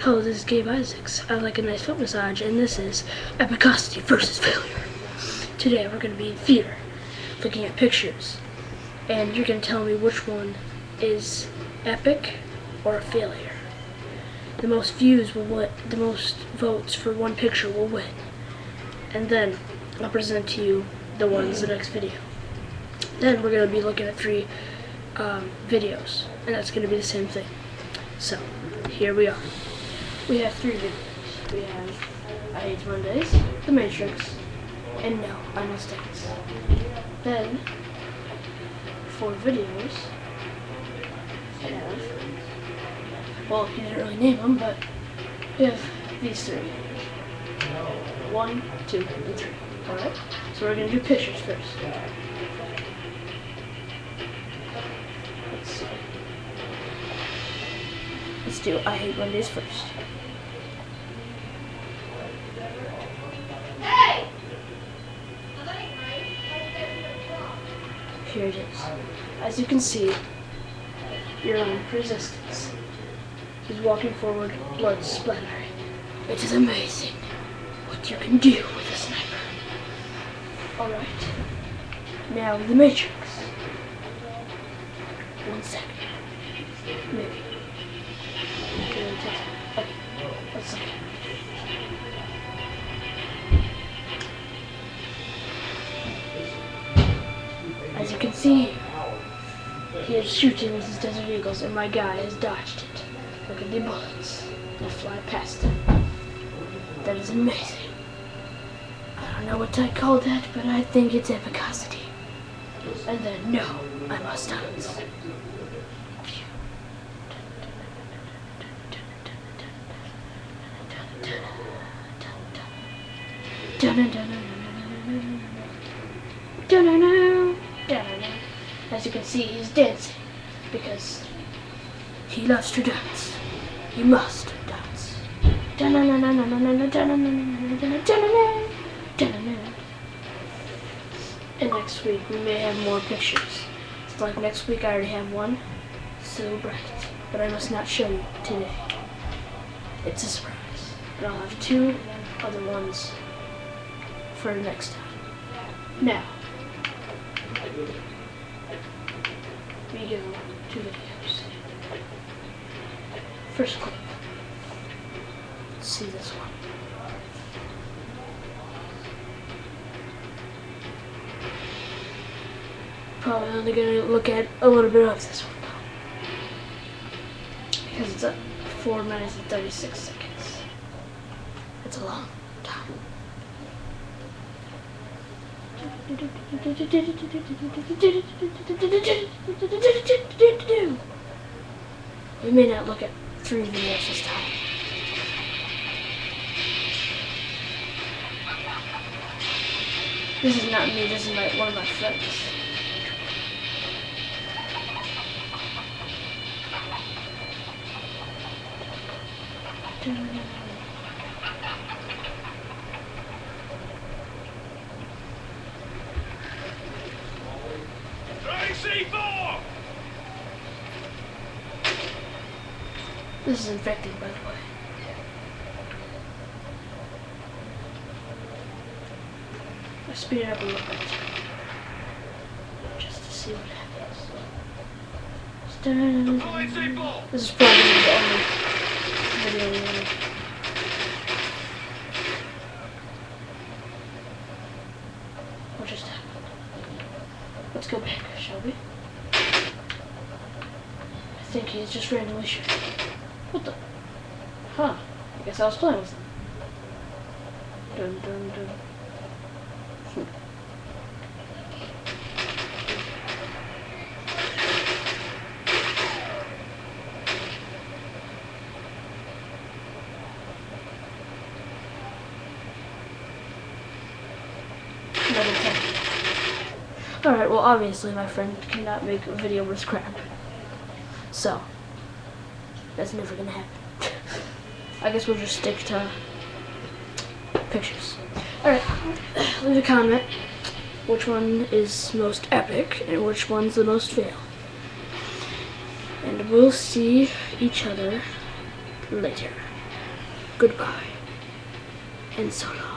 Hello, this is Gabe Isaacs. I like a nice foot massage, and this is EPICOSITY versus failure. Today we're going to be in theater, looking at pictures, and you're going to tell me which one is epic or a failure. The most views will win, the most votes for one picture will win. And then I'll present to you the ones in the next video. Then we're going to be looking at 3 videos, and that's going to be the same thing. So, here we are. We have 3 videos. We have I Hate Mondays, The Matrix, and No, I Must Dance. Then, 4 videos, we have, well, you didn't really name them, but we have these 3. 1, 2, and 3. Alright? So we're going to do pictures first. Let's see. Let's do I Hate Mondays first. Here it is. As you can see, you're on resistance. He's walking forward, blood splattering. It is amazing what you can do with a sniper. Alright. Now the Matrix. 1 second. Maybe. Okay, let's see. As you can see, he is shooting with his Desert Eagles, and my guy has dodged it. Look at the bullets that fly past him. That is amazing. I don't know what I call that, but I think it's epicosity. And then, No, I Must Dance. As you can see, he's dancing because he loves to dance. He must dance. And next week we may have more pictures. It's like next week I already have one, so bright, but I must not show you today. It's a surprise. And I'll have 2 other ones for next time. Now, we go to videos. First clip. Let's see this one. Probably only going to look at a little bit of this one because it's at 4 minutes and 36 seconds. It's a long time. We may not look at 3 videos this time. This is not me, this is one of my friends. This is infected, by the way. I speed it up a little bit, just to see what happens. This is probably the only video we have. What just happened? Let's go back, shall we? I think he's just randomly shooting. What the? Huh. I guess I was playing with him. Dun dun dun. Alright, well obviously my friend cannot make a video worth crap. So, that's never gonna happen. I guess we'll just stick to pictures. Alright, leave a comment which one is most epic and which one's the most fail. And we'll see each other later. goodbye, and so long.